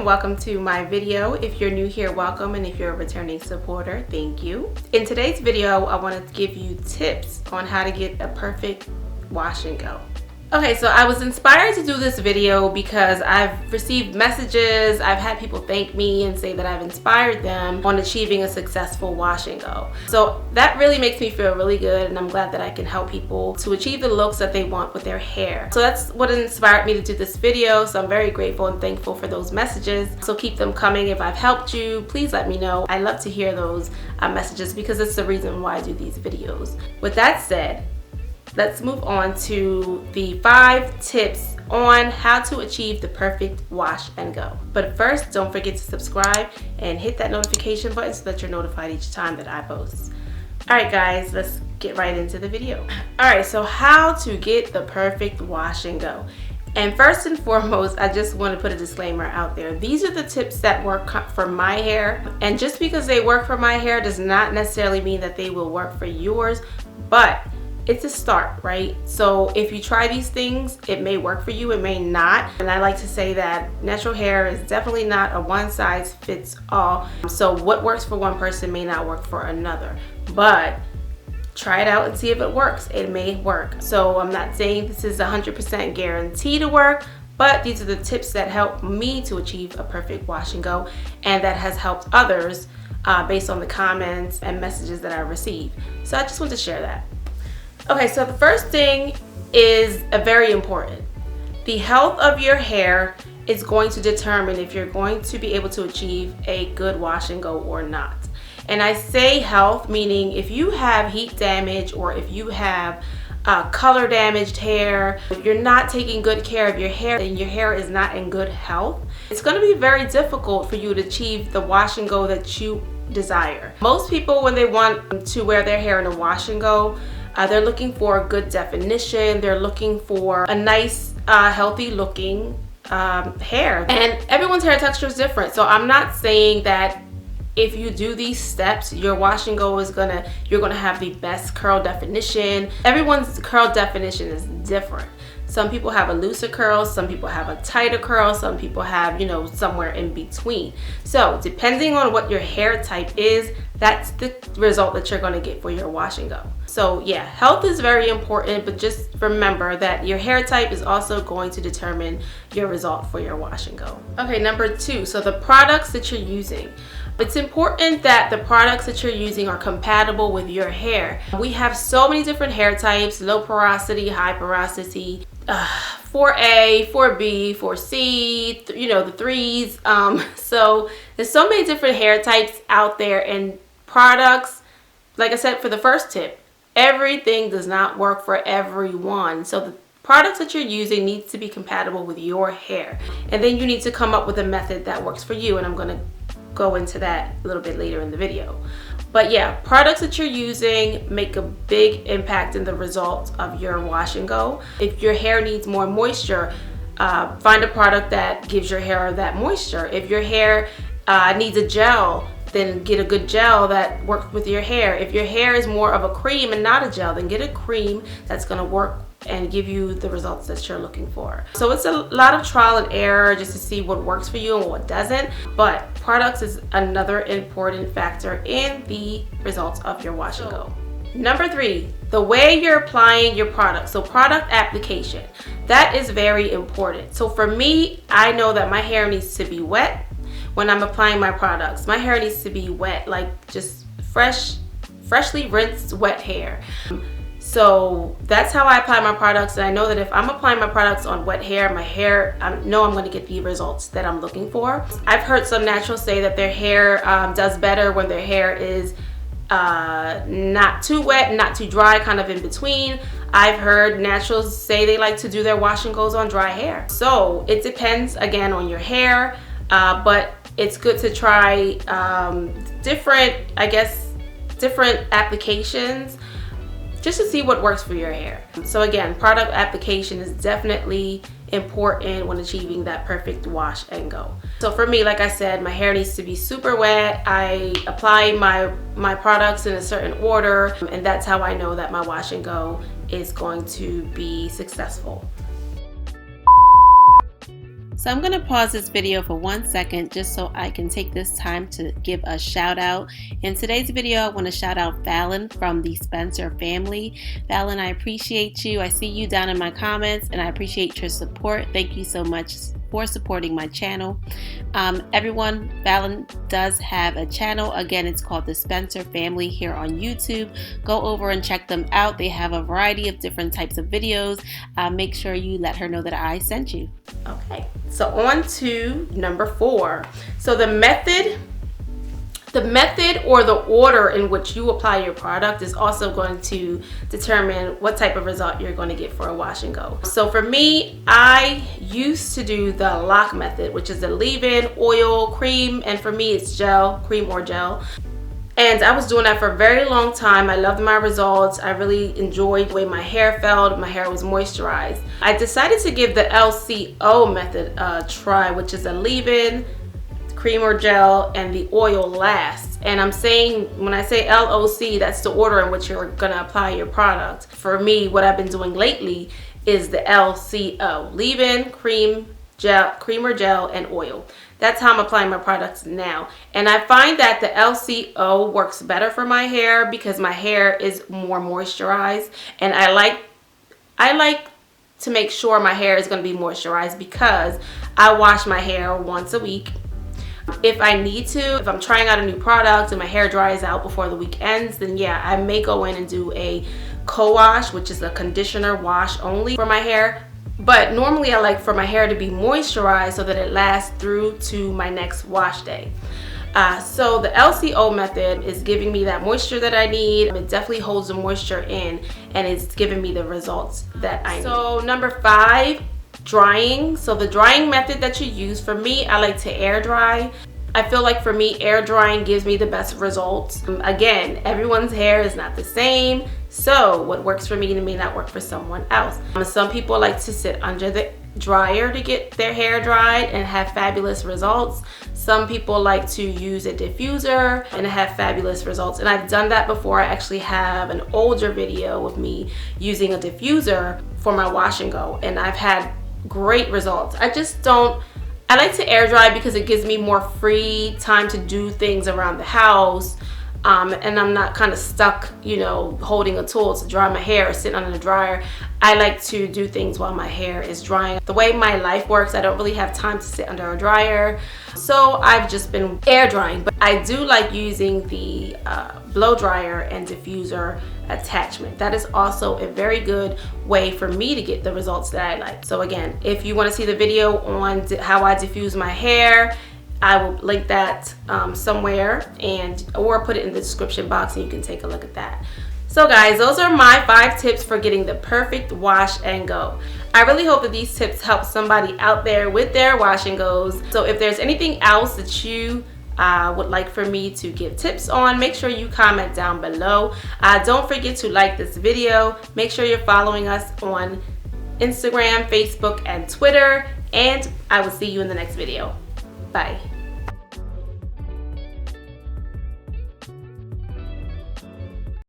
and welcome to my video. If you're new here, welcome, and if you're a returning supporter, thank you. In today's video, I want to give you tips on how to get a perfect wash and go. Okay, so I was inspired to do this video because I've received messages, I've had people thank me and say that I've inspired them on achieving a successful wash and go. So that really makes me feel really good, and I'm glad that I can help people to achieve the looks that they want with their hair. So that's what inspired me to do this video, so I'm very grateful and thankful for those messages. So keep them coming. If I've helped you, please let me know. I love to hear those messages because it's the reason why I do these videos. With that said, let's move on to the 5 tips on how to achieve the perfect wash and go. But first, don't forget to subscribe and hit that notification button so that you're notified each time that I post. Alright guys, let's get right into the video. Alright, so how to get the perfect wash and go. And first and foremost, I just want to put a disclaimer out there. These are the tips that work for my hair. And just because they work for my hair does not necessarily mean that they will work for yours. But it's a start, right? So if you try these things, it may work for you, it may not. And I like to say that natural hair is definitely not a one size fits all. So what works for one person may not work for another. But try it out and see if it works. It may work. So I'm not saying this is 100% guarantee to work, but these are the tips that help me to achieve a perfect wash and go, and that has helped others based on the comments and messages that I received. So I just want to share that. Okay, so the first thing is very important. The health of your hair is going to determine if you're going to be able to achieve a good wash and go or not. And I say health, meaning if you have heat damage or if you have color damaged hair, if you're not taking good care of your hair and your hair is not in good health, it's going to be very difficult for you to achieve the wash and go that you desire. Most people, when they want to wear their hair in a wash and go, they're looking for a good definition. They're looking for a nice, healthy looking hair. And everyone's hair texture is different. So I'm not saying that if you do these steps, your wash and go is you're gonna have the best curl definition. Everyone's curl definition is different. Some people have a looser curl, some people have a tighter curl, some people have, somewhere in between. So depending on what your hair type is, that's the result that you're gonna get for your wash and go. So yeah, health is very important, but just remember that your hair type is also going to determine your result for your wash and go. Okay, number 2, so the products that you're using. It's important that the products that you're using are compatible with your hair. We have so many different hair types: low porosity, high porosity, 4A, 4B, 4C, the 3s. So there's so many different hair types out there, and products, like I said for the first tip, everything does not work for everyone. So the products that you're using needs to be compatible with your hair. And then you need to come up with a method that works for you, and I'm gonna go into that a little bit later in the video. But yeah, products that you're using make a big impact in the result of your wash and go. If your hair needs more moisture, find a product that gives your hair that moisture. If your hair needs a gel, then get a good gel that works with your hair. If your hair is more of a cream and not a gel, then get a cream that's gonna work and give you the results that you're looking for. So it's a lot of trial and error just to see what works for you and what doesn't, but products is another important factor in the results of your wash and go. Number 3, the way you're applying your product. So product application, that is very important. So for me, I know that my hair needs to be wet when I'm applying my products. My hair needs to be wet, like just freshly rinsed wet hair. So that's how I apply my products, and I know that if I'm applying my products on wet hair, I know I'm going to get the results that I'm looking for. I've heard some naturals say that their hair does better when their hair is not too wet, not too dry, kind of in between. I've heard naturals say they like to do their wash and goes on dry hair. So it depends again on your hair, but it's good to try different applications just to see what works for your hair. So again, product application is definitely important when achieving that perfect wash and go. So for me, like I said, my hair needs to be super wet. I apply my products in a certain order, and that's how I know that my wash and go is going to be successful. So I'm going to pause this video for 1 second just so I can take this time to give a shout out. In today's video, I want to shout out Fallon from the Spencer family. Fallon, I appreciate you. I see you down in my comments and I appreciate your support. Thank you so much for supporting my channel. Everyone, Fallon does have a channel. Again, it's called the Spencer family here on YouTube. Go over and check them out. They have a variety of different types of videos. Make sure you let her know that I sent you. Okay, so on to number 4. So the method or the order in which you apply your product is also going to determine what type of result you're going to get for a wash and go. So for me, I used to do the lock method, which is the leave-in, oil, cream, and for me it's gel, cream or gel. And I was doing that for a very long time. I loved my results. I really enjoyed the way my hair felt. My hair was moisturized. I decided to give the LCO method a try, which is a leave-in, cream or gel, and the oil last. And I'm saying, when I say LOC, that's the order in which you're gonna apply your product. For me, what I've been doing lately is the LCO, leave-in, cream or gel, and oil. That's how I'm applying my products now. And I find that the LCO works better for my hair because my hair is more moisturized, and I like to make sure my hair is gonna be moisturized because I wash my hair once a week. If I need to, if I'm trying out a new product and my hair dries out before the week ends, then yeah, I may go in and do a co-wash, which is a conditioner wash only for my hair. But normally I like for my hair to be moisturized so that it lasts through to my next wash day. So the LCO method is giving me that moisture that I need. It definitely holds the moisture in and it's giving me the results that I need. So number 5, drying. So the drying method that you use, for me, I like to air dry. I feel like for me, air drying gives me the best results. Again, everyone's hair is not the same, so what works for me may not work for someone else. Some people like to sit under the dryer to get their hair dried and have fabulous results. Some people like to use a diffuser and have fabulous results, and I've done that before. I actually have an older video of me using a diffuser for my wash and go, and I've had great results. I like to air dry because it gives me more free time to do things around the house, and I'm not kind of stuck, you know, holding a tool to dry my hair or sitting under the dryer. I like to do things while my hair is drying. The way my life works, I don't really have time to sit under a dryer, so I've just been air drying. But I do like using the blow dryer and diffuser attachment. That is also a very good way for me to get the results that I like. So again, if you want to see the video on how I diffuse my hair, I will link that somewhere or put it in the description box and you can take a look at that. So guys, those are my 5 tips for getting the perfect wash and go. I really hope that these tips help somebody out there with their wash and goes. So if there's anything else that you would like for me to give tips on, make sure you comment down below. Don't forget to like this video. Make sure you're following us on Instagram, Facebook, and Twitter. And I will see you in the next video. Bye.